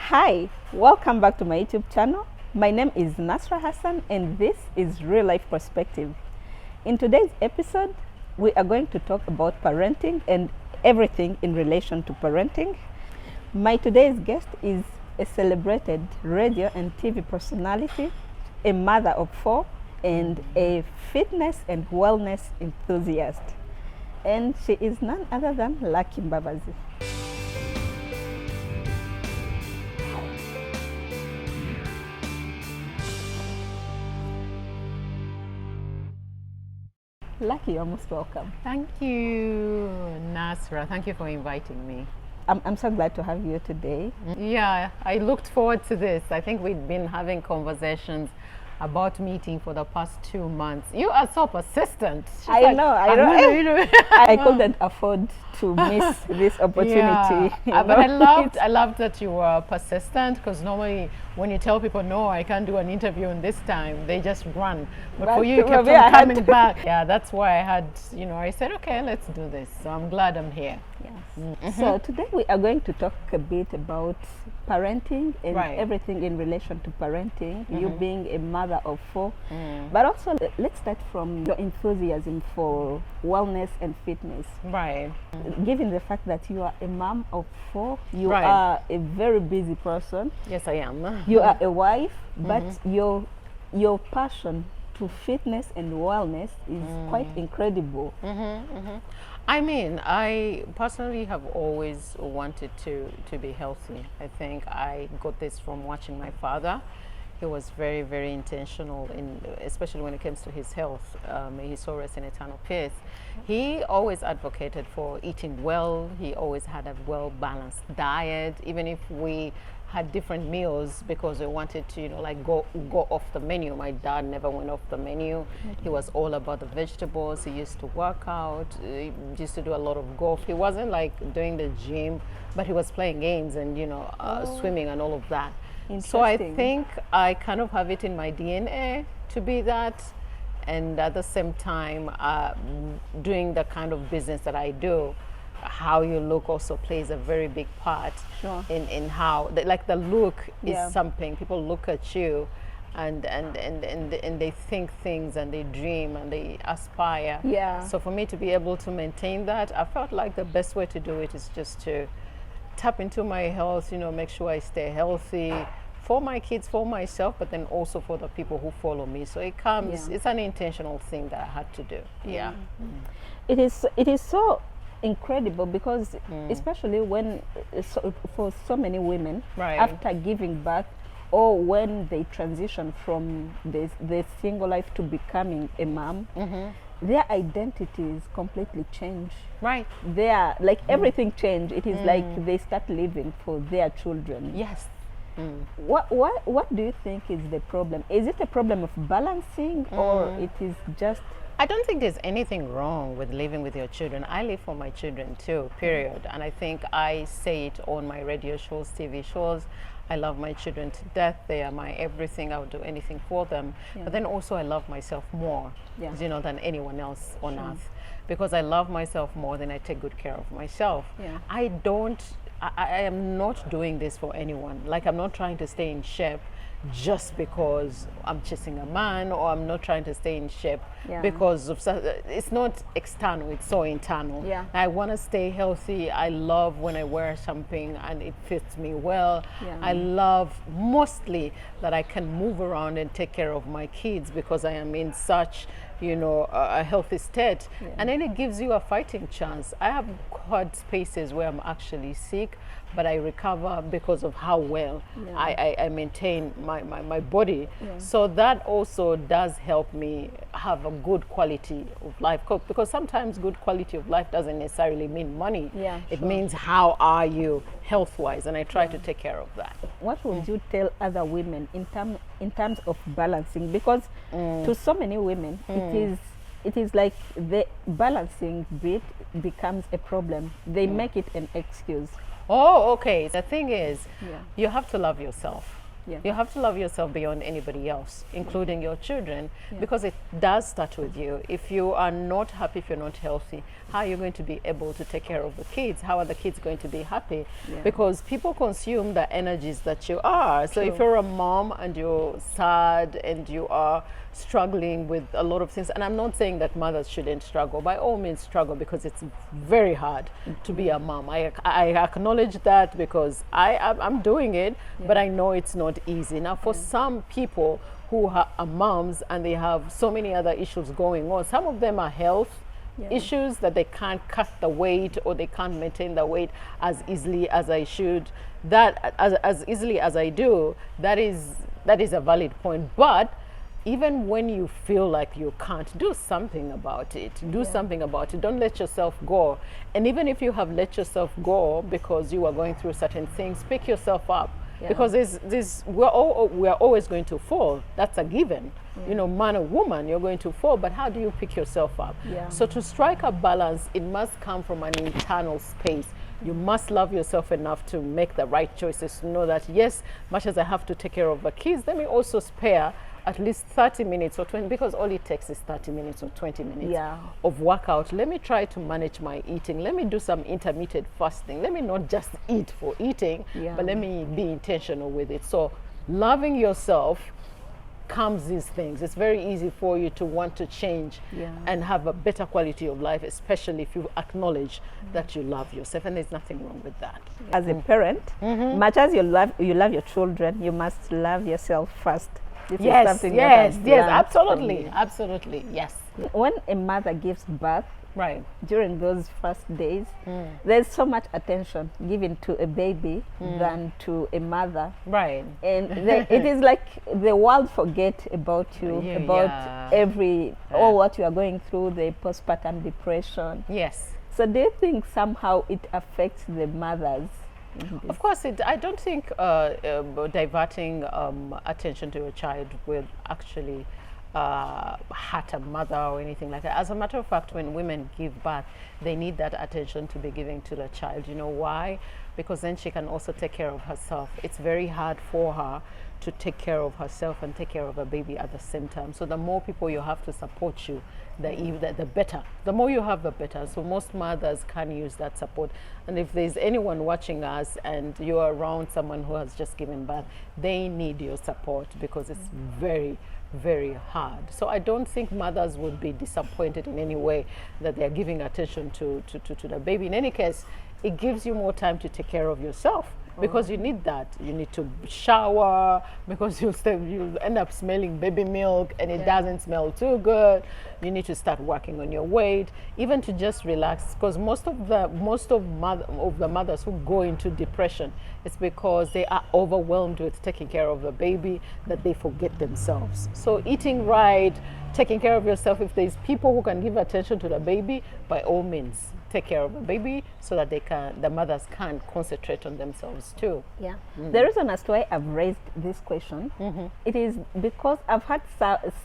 Hi, welcome back to my YouTube channel. My name is Nasra Hassan and this is Real Life Perspective. In today's episode, we are going to talk about parenting and everything in relation to parenting. My today's guest is a celebrated radio and TV personality, a mother of 4, and a fitness and wellness enthusiast. And she is none other than Lucky Mbabazi. Lucky, you're most welcome. Thank you, Nasra. Thank you for inviting me. I'm so glad to have you today. Yeah, I looked forward to this. I think we've been having conversations about meeting for the past 2 months. You are so persistent. I know. I couldn't afford to miss this opportunity. Yeah. But I loved that you were persistent, because normally when you tell people, no, I can't do an interview in this time, they just run. But for you, you kept on coming back. Yeah, that's why I said, okay, let's do this. So I'm glad I'm here. Yes. So today we are going to talk a bit about parenting and everything in relation to parenting, you being a mother of 4. But also, let's start from your enthusiasm for wellness and fitness. Right. Given the fact that you are a mom of 4, you are a very busy person. Yes, I am. You are a wife, but your passion to fitness and wellness is quite incredible. I mean, I personally have always wanted to be healthy. I think I got this from watching my father. He was very, very intentional, especially when it comes to his health. May his soul rest in eternal peace. He always advocated for eating well. He always had a well-balanced diet, even if we had different meals, because we wanted to, go off the menu. My dad never went off the menu. He was all about the vegetables. He used to work out. He used to do a lot of golf. He wasn't like doing the gym, but he was playing games and swimming and all of that. So I think I kind of have it in my DNA to be that, and at the same time doing the kind of business that I do, how you look also plays a very big part in how the look is something. People look at you and they think things and they dream and they aspire. So for me to be able to maintain that, I felt like the best way to do it is just to tap into my health, make sure I stay healthy for my kids, for myself, but then also for the people who follow me. So it's an intentional thing that I had to do. It is so incredible, because especially when for so many women, after giving birth or when they transition from the single life to becoming a mom, their identities completely change. Their everything change. It is like they start living for their children. Yes. What do you think is the problem? Is it a problem of balancing, or it is just... I don't think there's anything wrong with living with your children. I live for my children too, period. And I think I say it on my radio shows, TV shows. I love my children to death. They are my everything. I would do anything for them. But then also I love myself more, than anyone else on earth. Because I love myself more than I take good care of myself. I am not doing this for anyone. I'm not trying to stay in shape just because I'm chasing a man, or I'm not trying to stay in shape because of it's not external, it's so internal. I want to stay healthy. I love when I wear something and it fits me well. I love mostly that I can move around and take care of my kids, because I am in such a healthy state, and then it gives you a fighting chance. I have had spaces where I'm actually sick, but I recover because of how well I maintain my body. So that also does help me have a good quality of life, because sometimes good quality of life doesn't necessarily mean money. It means how are you health-wise, and I try to take care of that. What would you tell other women in terms of balancing? Because to so many women, it is like the balancing bit becomes a problem. They make it an excuse. Oh, okay. The thing is, you have to love yourself. Yeah. You have to love yourself beyond anybody else, including your children, Yeah. because it does start with you. If you are not happy, if you're not healthy, how are you going to be able to take care of the kids? How are the kids going to be happy? Yeah. Because people consume the energies that you are. So if True. you're a mom and you're sad and you are struggling with a lot of things, and I'm not saying that mothers shouldn't struggle, by all means struggle, because it's very hard to be a mom. I acknowledge that because I'm doing it, but I know it's not easy. Now for some people who are moms and they have so many other issues going on, some of them are health issues, that they can't cut the weight or they can't maintain the weight as easily as I should, that as easily as I do. That is a valid point. But even when you feel like you can't, do something about it. Do something about it. Don't let yourself go. And even if you have let yourself go because you are going through certain things, pick yourself up. Yeah. Because we're always going to fall. That's a given. You know, man or woman, you're going to fall. But how do you pick yourself up? Yeah. So to strike a balance, it must come from an internal space. You must love yourself enough to make the right choices, to know that, yes, much as I have to take care of the kids, let me also spare at least 30 minutes or 20, because all it takes is 30 minutes or 20 minutes of workout. Let me try to manage my eating. Let me do some intermittent fasting. Let me not just eat for eating, but let me be intentional with it. So loving yourself comes these things. It's very easy for you to want to change and have a better quality of life, especially if you acknowledge that you love yourself, and there's nothing wrong with that. As a parent, much as you love your children, you must love yourself first. This is something that I've learned absolutely, from you. absolutely, yes. When a mother gives birth, Right. during those first days, there's so much attention given to a baby than to a mother. Right. And it is like the world forget about you, about all what you are going through, the postpartum depression. Yes. So do you think somehow it affects the mothers? Of course, I don't think diverting attention to a child will actually hurt a mother or anything like that. As a matter of fact, when women give birth, they need that attention to be given to the child. You know why? Because then she can also take care of herself. It's very hard for her to take care of herself and take care of a baby at the same time. So the more people you have to support you, the better. The more you have, the better. So most mothers can use that support. And if there's anyone watching us and you're around someone who has just given birth, they need your support, because it's very, very hard. So I don't think mothers would be disappointed in any way that they're giving attention to the baby. In any case, it gives you more time to take care of yourself, because you need that. You need to shower, because you'll end up smelling baby milk and it doesn't smell too good. You need to start working on your weight, even to just relax, because most of the mothers who go into depression, it's because they are overwhelmed with taking care of the baby that they forget themselves. So eating right, taking care of yourself, if there's people who can give attention to the baby, by all means take care of the baby, so that the mothers can concentrate on themselves too. Yeah. The reason as to why I've raised this question, it is because I've had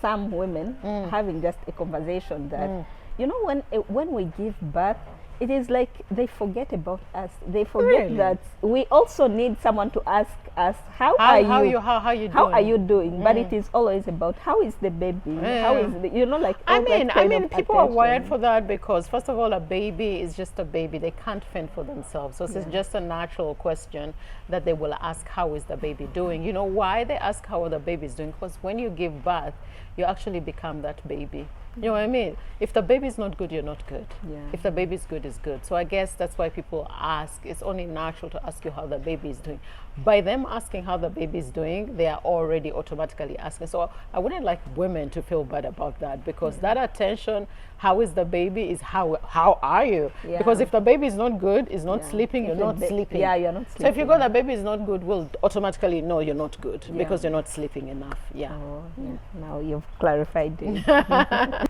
some women having just a conversation that, you know, when we give birth, it is like they forget about us. They forget that we also need someone to ask us, how are you doing? But it is always about, how is the baby? How is the, you know, like I mean people are wired for that, because first of all, a baby is just a baby. They can't fend for themselves. So it's just a natural question that they will ask, how is the baby doing? You know why they ask how the baby is doing? Because when you give birth, you actually become that baby. You know what I mean? If the baby is not good, you're not good. If the baby is good, is good. So I guess that's why people ask. It's only natural to ask you how the baby is doing. By them asking how the baby is doing, they are already automatically asking. So I wouldn't like women to feel bad about that, because that attention, how is the baby, is how are you? Because if the baby is not good, is not sleeping, you're not sleeping. You're not sleeping. So if you go, the baby is not good, we'll automatically know you're not good, because you're not sleeping enough. Now you've clarified it.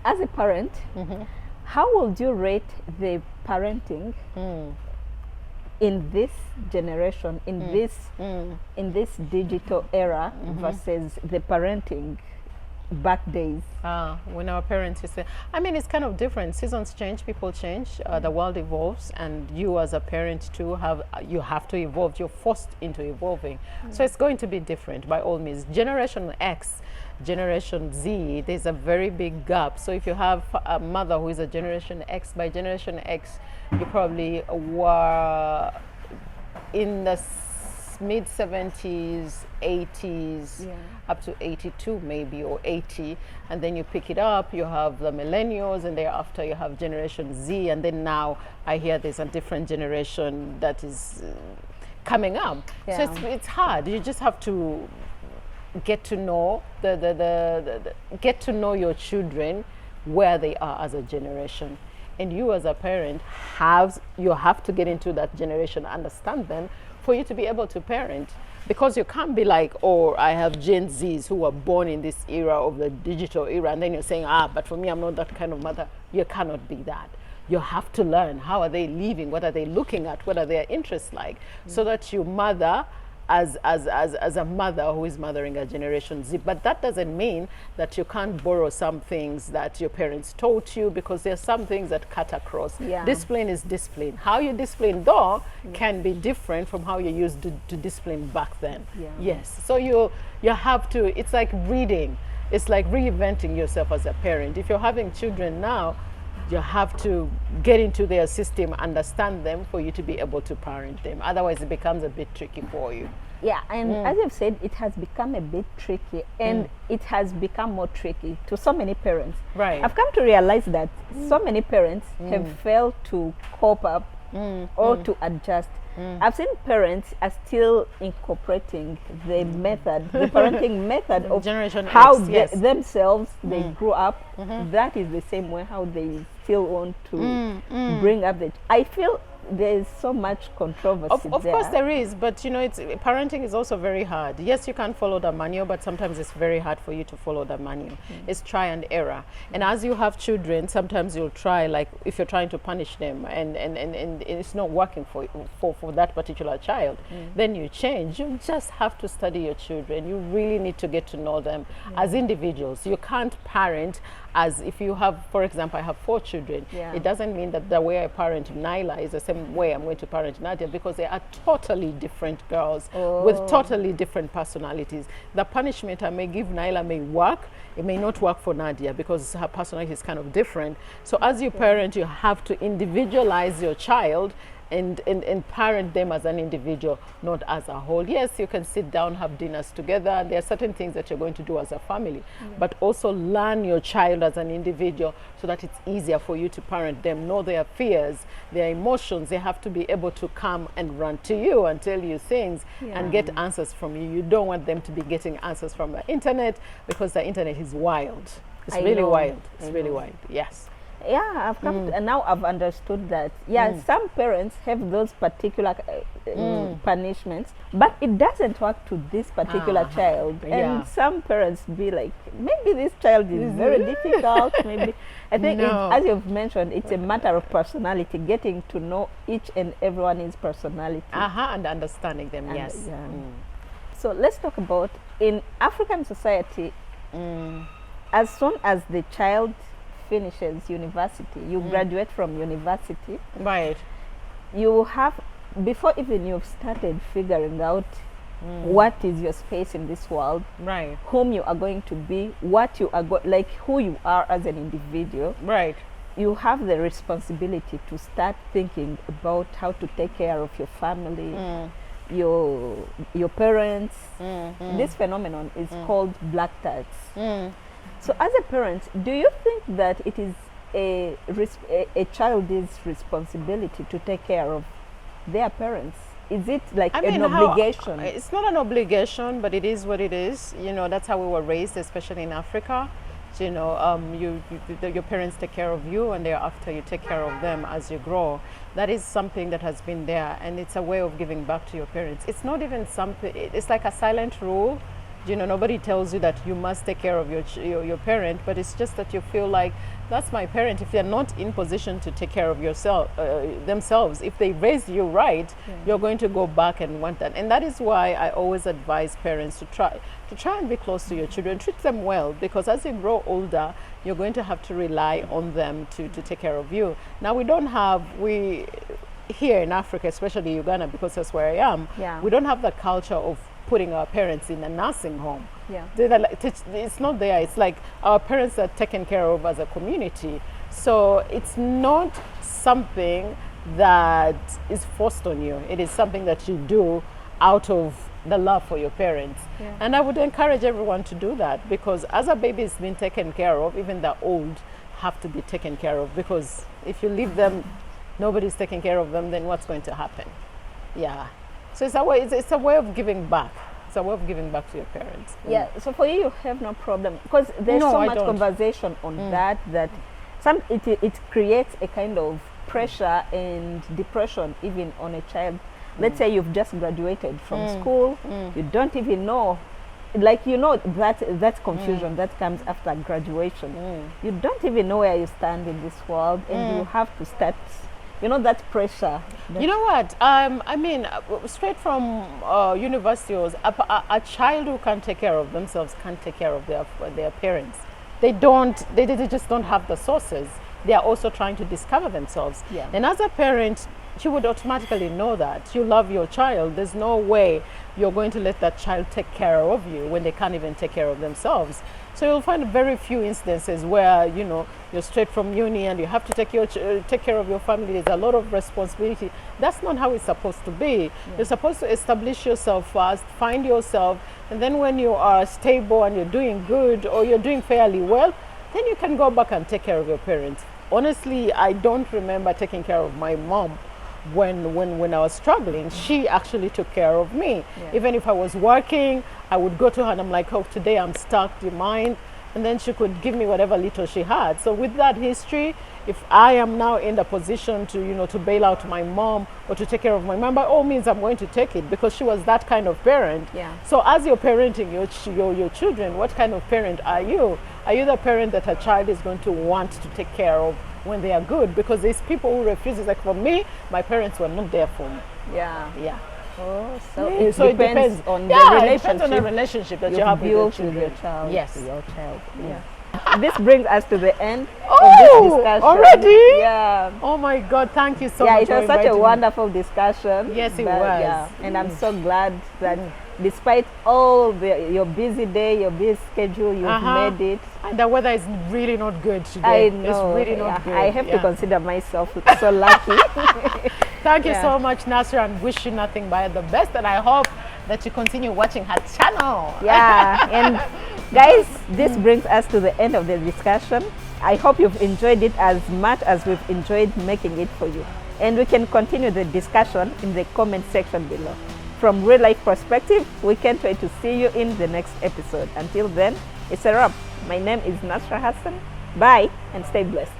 As a parent, how would you rate the parenting in this generation, in this digital era, versus the parenting back days? When our parents used to, I mean, it's kind of different. Seasons change, people change, the world evolves, and you as a parent too you have to evolve. You're forced into evolving, so it's going to be different by all means. Generation X, Generation Z, there's a very big gap. So if you have a mother who is a Generation X, by Generation X, you probably were in the mid 70s, 80s, up to 82 maybe, or 80, and then you pick it up, you have the millennials, and thereafter you have Generation Z, and then now I hear there's a different generation that is coming up. So it's hard. You just have to get to know get to know your children where they are as a generation, and you as a parent have to get into that generation, understand them, for you to be able to parent. Because you can't be like, oh, I have Gen Zs who were born in this era of the digital era, and then you're saying, but for me, I'm not that kind of mother. You cannot be that. You have to learn, how are they living, what are they looking at, what are their interests like, so that you mother as a mother who is mothering a Generation Z. But that doesn't mean that you can't borrow some things that your parents taught you, because there are some things that cut across. Discipline is discipline. How you discipline though can be different from how you used to discipline back then. Yes. So you have to, it's like reading. It's like reinventing yourself as a parent. If you're having children now, you have to get into their system, understand them, for you to be able to parent them. Otherwise, it becomes a bit tricky for you. Yeah, and as you've said, it has become a bit tricky, and it has become more tricky to so many parents. Right. I've come to realize that so many parents have failed to cope up or to adjust. I've seen parents are still incorporating the method, the parenting method of Generation how X, themselves they grew up. That is the same way how they still want to bring up the. I feel there's so much controversy Of there. course there is, but you know, parenting is also very hard. Yes, you can follow the manual, but sometimes it's very hard for you to follow the manual. It's try and error. And as you have children, sometimes you'll try, like if you're trying to punish them and it's not working for that particular child, then you change. You just have to study your children. You really need to get to know them as individuals. You can't parent as if you have, for example, I have 4 children. It doesn't mean that the way I parent Nyla is the same way I'm going to parent Nadia, because they are totally different girls with totally different personalities. The punishment I may give Nyla may work, it may not work for Nadia, because her personality is kind of different. So as you parent, you have to individualize your child and parent them as an individual, not as a whole. Yes, you can sit down, have dinners together, and there are certain things that you're going to do as a family, but also learn your child as an individual so that it's easier for you to parent them, know their fears, their emotions. They have to be able to come and run to you and tell you things and get answers from you. You don't want them to be getting answers from the internet, because the internet is wild. It's really wild. It's really wild. Yes. Yeah, I've come to, and now I've understood that. Some parents have those particular punishments, but it doesn't work to this particular child. And some parents be like, maybe this child is very difficult. Maybe I think, as you've mentioned, it's a matter of personality, getting to know each and everyone's personality, and understanding them. Yes. So let's talk about in African society. As soon as the child finishes university, you graduate from university, right, you have, before even you've started figuring out what is your space in this world, right, whom you are going to be, what you are like who you are as an individual, right, you have the responsibility to start thinking about how to take care of your family, your parents. This phenomenon is called black tax. So as a parent, do you think that it is a child's responsibility to take care of their parents? Is it like an obligation? It's not an obligation, but it is what it is. You know, that's how we were raised, especially in Africa. So, you know, your parents take care of you, and thereafter you take care of them as you grow. That is something that has been there, and it's a way of giving back to your parents. It's not even something, it's like a silent rule. Nobody tells you that you must take care of your parent, but it's just that you feel like that's my parent. If they're not in position to take care of themselves, if they raise you right, you're going to go back and want that. And that is why I always advise parents to try and be close to your children, treat them well, because as you grow older, you're going to have to rely on them to take care of you. Now, we here in Africa, especially Uganda, because that's where I am, we don't have the culture of putting our parents in a nursing home. It's not there. It's like our parents are taken care of as a community. So it's not something that is forced on you. It is something that you do out of the love for your parents. And I would encourage everyone to do that, because as a baby is being taken care of, even the old have to be taken care of, because if you leave them, nobody's taking care of them, then what's going to happen? So it's a way of giving back. It's a way of giving back to your parents. So for you have no problem, because there's so much conversation on that it creates a kind of pressure and depression even on a child. Let's say you've just graduated from school, you don't even know, that confusion that comes after graduation. You don't even know where you stand in this world, and you have to start, that pressure. You know what? I mean, straight from university, a child who can't take care of themselves can't take care of their parents. They just don't have the sources. They are also trying to discover themselves. And as a parent, you would automatically know that. You love your child. There's no way you're going to let that child take care of you when they can't even take care of themselves. So you'll find very few instances where, you're straight from uni and you have to take care of your family. There's a lot of responsibility. That's not how it's supposed to be. You're supposed to establish yourself first, find yourself, and then when you are stable and you're doing good or you're doing fairly well, then you can go back and take care of your parents. Honestly, I don't remember taking care of my mom when I was struggling. She actually took care of me. Even if I was working, I would go to her and I'm like, oh, today I'm stuck, do you mind? And then she could give me whatever little she had. So with that history, if I am now in the position to, to bail out my mom or to take care of my mom, by all means, I'm going to take it, because she was that kind of parent. So as you're parenting your children, what kind of parent are you? Are you the parent that a child is going to want to take care of when they are good? Because there's people who refuse. It's like, for me, my parents were not there for me. Oh, so it depends on the relationship that you have with your child. Yes. With your child. This brings us to the end of this discussion. Already? Oh my God, thank you so much. It was such a wonderful discussion. Yes, it was. And I'm so glad that despite all your busy day, your busy schedule, you've made it. And the weather is really not good today. I know. It's really not good. I have to consider myself so lucky. Thank you so much, Nasra, and wish you nothing but the best. And I hope that you continue watching her channel. And guys, this brings us to the end of the discussion. I hope you've enjoyed it as much as we've enjoyed making it for you. And we can continue the discussion in the comment section below. From Real Life Perspective, we can't wait to see you in the next episode. Until then, it's a wrap. My name is Nasra Hassan. Bye and stay blessed.